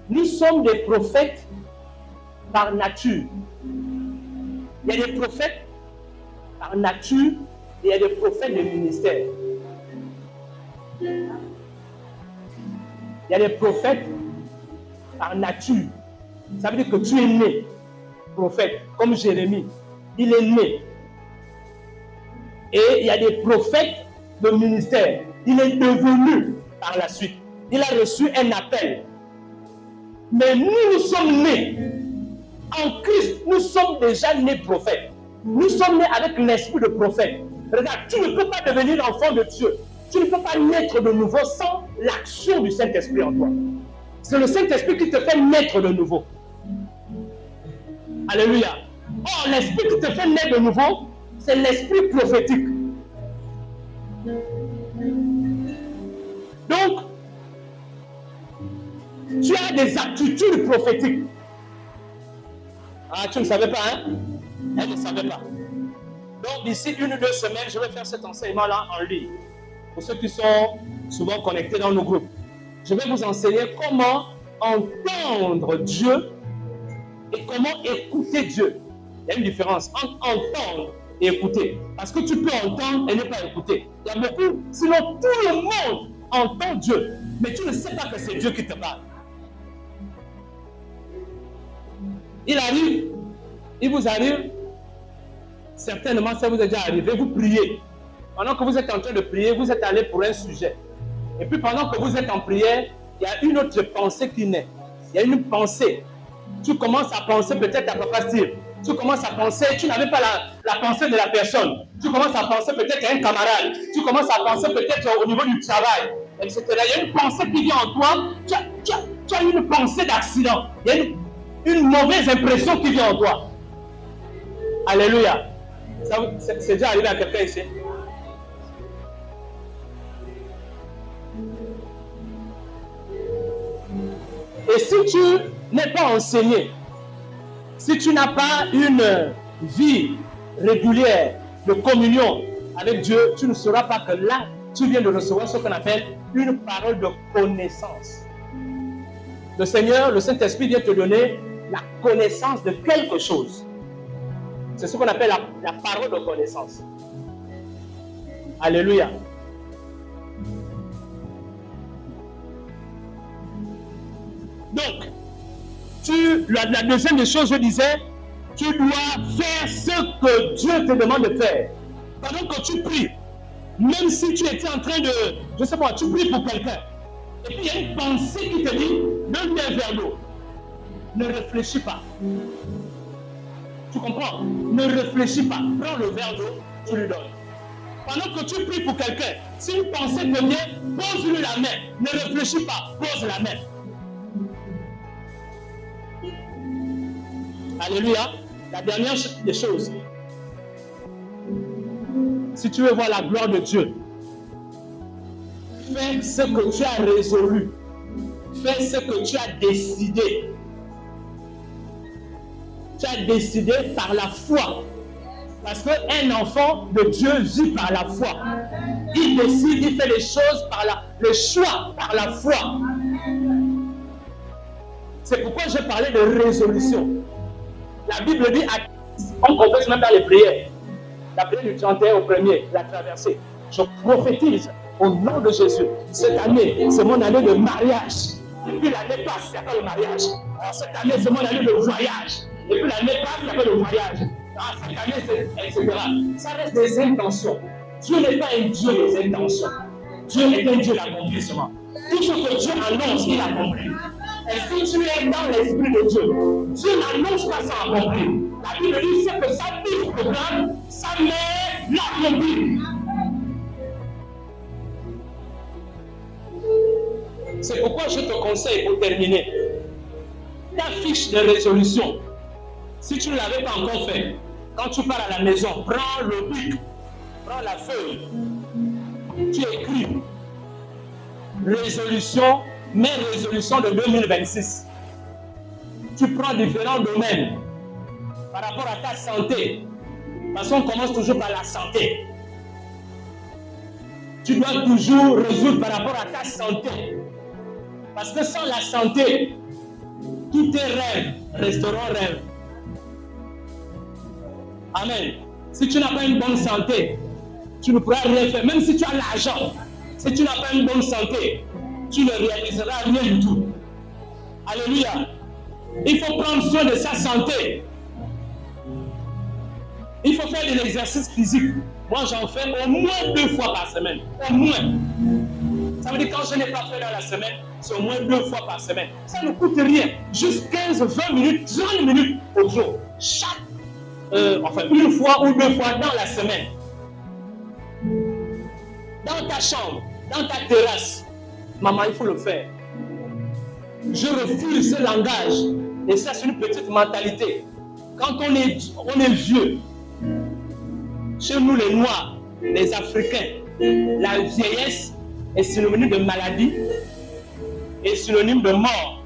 Nous sommes des prophètes par nature. Il y a des prophètes par nature et il y a des prophètes de ministère. Il y a des prophètes par nature. Ça veut dire que tu es né prophète, comme Jérémie. Il est né. Et il y a des prophètes de ministère. Il est devenu par la suite. Il a reçu un appel. Mais nous sommes nés. En Christ, nous sommes déjà nés prophètes. Nous sommes nés avec l'esprit de prophète. Regarde, tu ne peux pas devenir enfant de Dieu. Tu ne peux pas naître de nouveau sans l'action du Saint-Esprit en toi. C'est le Saint-Esprit qui te fait naître de nouveau. Alléluia. Or, l'esprit qui te fait naître de nouveau, c'est l'esprit prophétique. Donc, tu as des aptitudes prophétiques. Ah, tu ne savais pas, hein? Elle ne savait pas. Donc, d'ici 1 ou 2 semaines, je vais faire cet enseignement-là en ligne. Pour ceux qui sont souvent connectés dans nos groupes. Je vais vous enseigner comment entendre Dieu et comment écouter Dieu. Il y a une différence entre entendre et écouter. Parce que tu peux entendre et ne pas écouter. Il y a beaucoup, sinon tout le monde entend Dieu. Mais tu ne sais pas que c'est Dieu qui te parle. Il vous arrive, certainement ça vous est déjà arrivé, vous priez. Pendant que vous êtes en train de prier, vous êtes allé pour un sujet. Et puis pendant que vous êtes en prière, il y a une autre pensée qui naît. Il y a une pensée. Tu commences à penser peut-être à Papa Steve. Tu commences à penser, tu n'avais pas la pensée de la personne. Tu commences à penser peut-être à un camarade. Tu commences à penser peut-être au niveau du travail, etc. Il y a une pensée qui vient en toi. Tu as une pensée d'accident. Il y a une mauvaise impression qui vient en toi. Alléluia. C'est déjà arrivé à quelqu'un ici? Et si tu n'es pas enseigné, si tu n'as pas une vie régulière de communion avec Dieu, tu ne sauras pas que là, tu viens de recevoir ce qu'on appelle une parole de connaissance. Le Seigneur, le Saint-Esprit vient te donner la connaissance de quelque chose. C'est ce qu'on appelle la parole de connaissance. Alléluia. Donc, la deuxième des choses, je disais, tu dois faire ce que Dieu te demande de faire. Pendant que tu pries, même si tu étais en train de, je ne sais pas, tu pries pour quelqu'un, et puis il y a une pensée qui te dit, donne-lui un verre d'eau. Ne réfléchis pas. Tu comprends? Ne réfléchis pas. Prends le verre d'eau, tu lui donnes. Pendant que tu pries pour quelqu'un, si une pensée te vient, pose-lui la main. Ne réfléchis pas, pose la main. Alléluia. La dernière des choses. Si tu veux voir la gloire de Dieu, fais ce que tu as résolu. Fais ce que tu as décidé. Tu as décidé par la foi. Parce qu'un enfant de Dieu vit par la foi. Il décide, il fait les choses par le choix, par la foi. C'est pourquoi j'ai parlé de résolution. La Bible dit, on confesse même dans les prières. La prière du 31 au 1er, la traversée. Je prophétise au nom de Jésus. Cette année, c'est mon année de mariage. Et puis l'année passe, il n'y a pas de mariage. Alors cette année, c'est mon année de voyage. Et puis l'année passe, il n'y a pas de voyage. Alors cette année, etc. Ça reste des intentions. Dieu n'est pas un Dieu des intentions. Dieu est un Dieu d'accomplissement. Tout ce que Dieu annonce, il accomplit. Et si tu es dans l'esprit de Dieu, Dieu n'annonce pas ça accompli. La Bible dit c'est que sa Bible programme, sa mère l'accomplit. C'est pourquoi je te conseille pour terminer, ta fiche de résolution, si tu ne l'avais pas encore fait, quand tu pars à la maison, prends le bic, prends la feuille, tu écris résolution, mes résolutions de 2026. Tu prends différents domaines par rapport à ta santé, parce qu'on commence toujours par la santé. Tu dois toujours résoudre par rapport à ta santé. Parce que sans la santé, tous tes rêves resteront rêves. Amen. Si tu n'as pas une bonne santé, tu ne pourras rien faire. Même si tu as l'argent, si tu n'as pas une bonne santé, tu ne réaliseras rien du tout. Alléluia. Il faut prendre soin de sa santé. Il faut faire de l'exercice physique. Moi, j'en fais au moins 2 fois par semaine. Au moins. Ça veut dire que quand je n'ai pas fait dans la semaine, c'est au moins 2 fois par semaine. Ça ne coûte rien. Juste 15, 20 minutes, 30 minutes au jour. Une fois ou 2 fois dans la semaine. Dans ta chambre, dans ta terrasse. Maman, il faut le faire. Je refuse ce langage. Et ça, c'est une petite mentalité. Quand on est vieux, chez nous les Noirs, les Africains, la vieillesse est synonyme de maladie et synonyme de mort.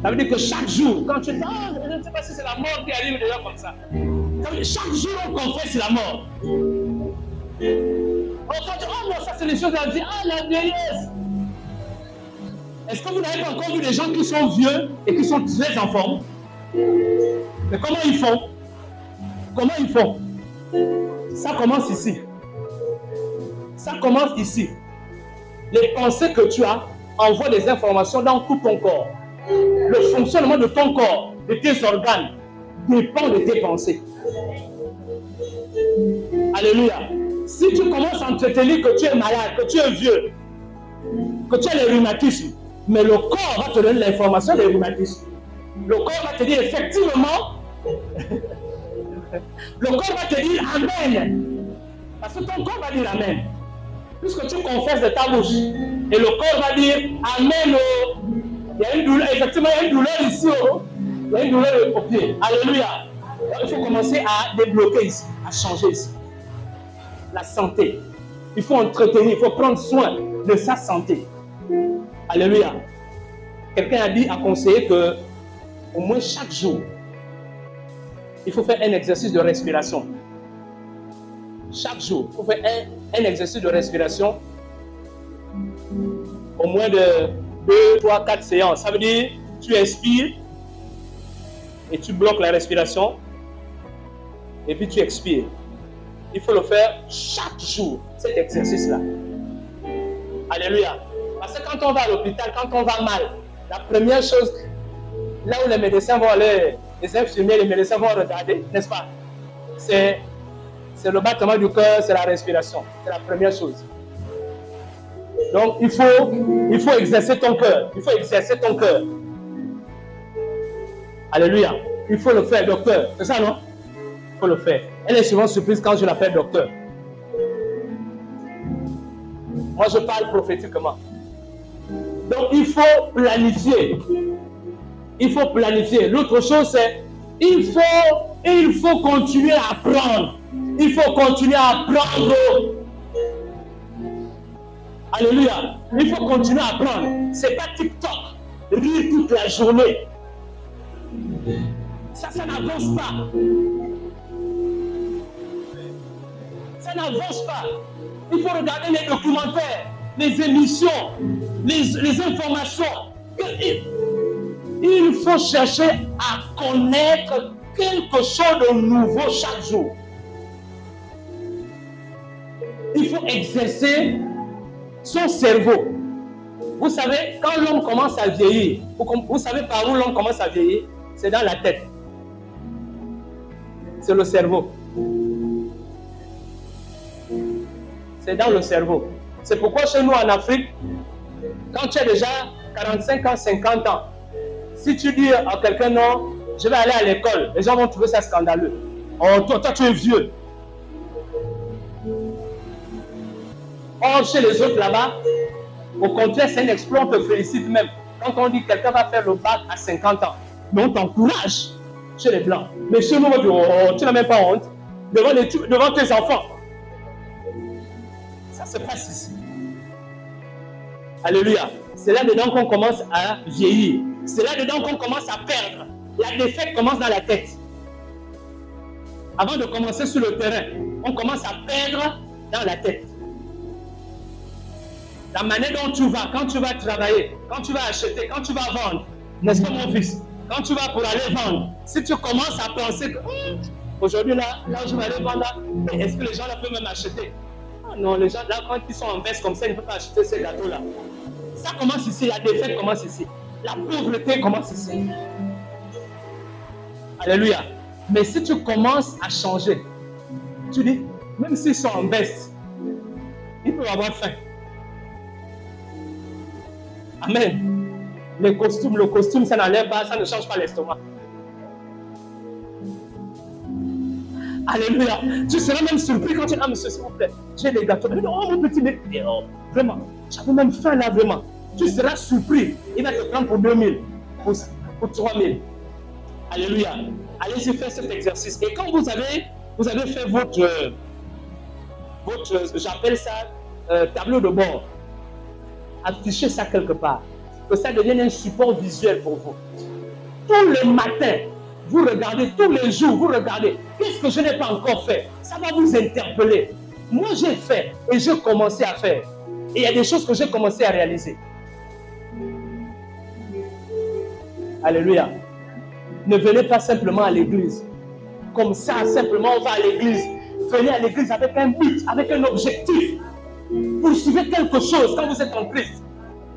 Ça veut dire que chaque jour, quand tu dis, je ne sais pas si c'est la mort qui arrive déjà comme ça. Ça veut dire chaque jour on confesse la mort. On dit, oh non, ça c'est les choses à dire, la vieillesse. Est-ce que vous n'avez pas encore vu des gens qui sont vieux et qui sont très en forme? Mais comment ils font? Comment ils font? Ça commence ici. Ça commence ici. Les pensées que tu as envoient des informations dans tout ton corps. Le fonctionnement de ton corps, de tes organes, dépend de tes pensées. Alléluia. Si tu commences à entretenir que tu es malade, que tu es vieux, que tu as le rhumatisme, mais le corps va te donner l'information des rhumatismes. Le corps va te dire effectivement, le corps va te dire Amen. Parce que ton corps va dire Amen. Puisque tu confesses de ta bouche. Et le corps va dire Amen. Oh. Il y a une douleur, effectivement, il y a une douleur ici. Oh. Il y a une douleur au pied. Alléluia. Alors, il faut commencer à débloquer ici, à changer ici. La santé. Il faut entretenir, il faut prendre soin de sa santé. Alléluia. Quelqu'un a conseillé que au moins chaque jour, il faut faire un exercice de respiration. Chaque jour, il faut faire un exercice de respiration. Au moins de 2, 3, 4 séances. Ça veut dire, tu expires et tu bloques la respiration. Et puis tu expires. Il faut le faire chaque jour, cet exercice-là. Alléluia. Parce que quand on va à l'hôpital, quand on va mal, la première chose, là où les médecins vont aller, les infirmiers, les médecins vont regarder, n'est-ce pas? C'est le battement du cœur, c'est la respiration. C'est la première chose. Donc, il faut exercer ton cœur. Il faut exercer ton cœur. Alléluia. Il faut le faire, docteur. C'est ça, non? Il faut le faire. Elle est souvent surprise quand je l'appelle docteur. Moi, je parle prophétiquement. Donc, il faut planifier. il faut planifier. L'autre chose, c'est il faut continuer à apprendre. Il faut continuer à apprendre. Alléluia. Il faut continuer à apprendre. C'est pas TikTok. Rire toute la journée. Ça n'avance pas. Ça n'avance pas. Il faut regarder les documentaires, les émissions, les informations. Il faut chercher à connaître quelque chose de nouveau chaque jour. Il faut exercer son cerveau. Vous savez, quand l'homme commence à vieillir, vous savez par où l'homme commence à vieillir? C'est dans la tête. C'est le cerveau. C'est dans le cerveau. C'est pourquoi chez nous en Afrique, quand tu as déjà 45 ans, 50 ans, si tu dis à quelqu'un non, je vais aller à l'école, les gens vont trouver ça scandaleux. Oh, toi tu es vieux. Or, chez les autres là-bas, au contraire, c'est un exploit, on te félicite même. Quand on dit que quelqu'un va faire le bac à 50 ans, mais on t'encourage chez les Blancs. Mais chez nous, on dit, oh, tu n'as même pas honte devant tes enfants. Ça se passe ici. Alléluia. C'est là-dedans qu'on commence à vieillir. C'est là-dedans qu'on commence à perdre. La défaite commence dans la tête. Avant de commencer sur le terrain, on commence à perdre dans la tête. La manière dont tu vas, quand tu vas travailler, quand tu vas acheter, quand tu vas vendre, n'est-ce pas mon fils? Quand tu vas pour aller vendre, si tu commences à penser que aujourd'hui là je vais aller vendre, est-ce que les gens là peuvent même acheter? Oh non, les gens là quand ils sont en veste comme ça, ils ne peuvent pas acheter ces gâteaux là. Ça commence ici, la défaite commence ici. La pauvreté commence ici. Alléluia. Mais si tu commences à changer, tu dis, même s'ils sont en veste, ils peuvent avoir faim. Amen. Le costume, ça n'enlève pas, ça ne change pas l'estomac. Alléluia. Tu seras même surpris quand tu dis, ah monsieur, s'il vous plaît, j'ai des gâteaux. Oh mon petit bébé, oh, vraiment, j'avais même faim là, vraiment. Tu seras surpris. Il va te prendre pour 2000, pour 3000. Alléluia. Allez-y faire cet exercice. Et quand vous avez fait votre j'appelle ça tableau de bord, affichez ça quelque part. Que ça devienne un support visuel pour vous. Tous les matins, vous regardez, tous les jours, vous regardez. Qu'est-ce que je n'ai pas encore fait? Ça va vous interpeller. Moi, j'ai fait et j'ai commencé à faire. Et il y a des choses que j'ai commencé à réaliser. Alléluia. Ne venez pas simplement à l'église. Comme ça, simplement, on va à l'église. Venez à l'église avec un but, avec un objectif. Poursuivez quelque chose quand vous êtes en Christ.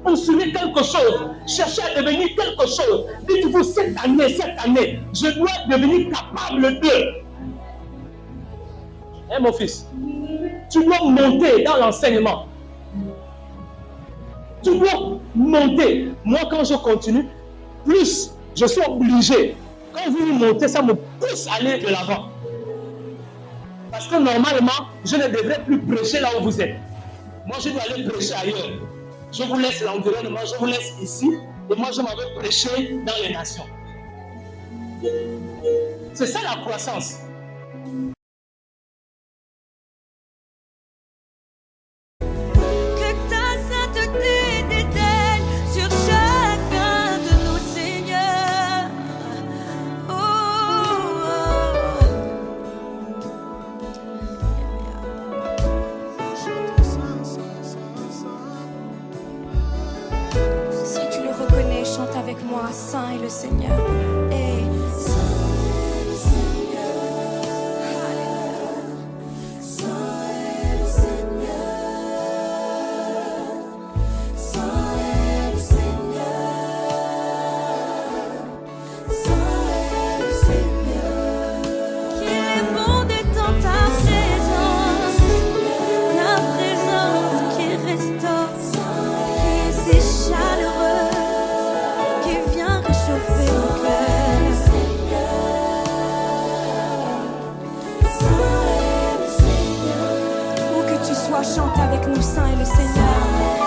Poursuivez quelque chose. Cherchez à devenir quelque chose. Dites-vous, cette année, je dois devenir capable de. Hein, mon fils? Tu dois monter dans l'enseignement. Tu dois monter. Moi, quand je continue, plus je suis obligé. Quand vous montez, ça me pousse à aller de l'avant. Parce que normalement, je ne devrais plus prêcher là où vous êtes. Moi, je dois aller prêcher ailleurs. Je vous laisse l'environnement, je vous laisse ici. Et moi, je m'en vais prêcher dans les nations. C'est ça la croissance. Moi, Saint est le Seigneur. Et Saint est le Seigneur. Alléluia. Saint est le Seigneur. Saint est le Seigneur. Saint est le Seigneur. Qu'il est bon d'être dans ta présence. Ta présence qui restaure. Qui est si chaleureux. Chante avec nous, Saint et le Seigneur.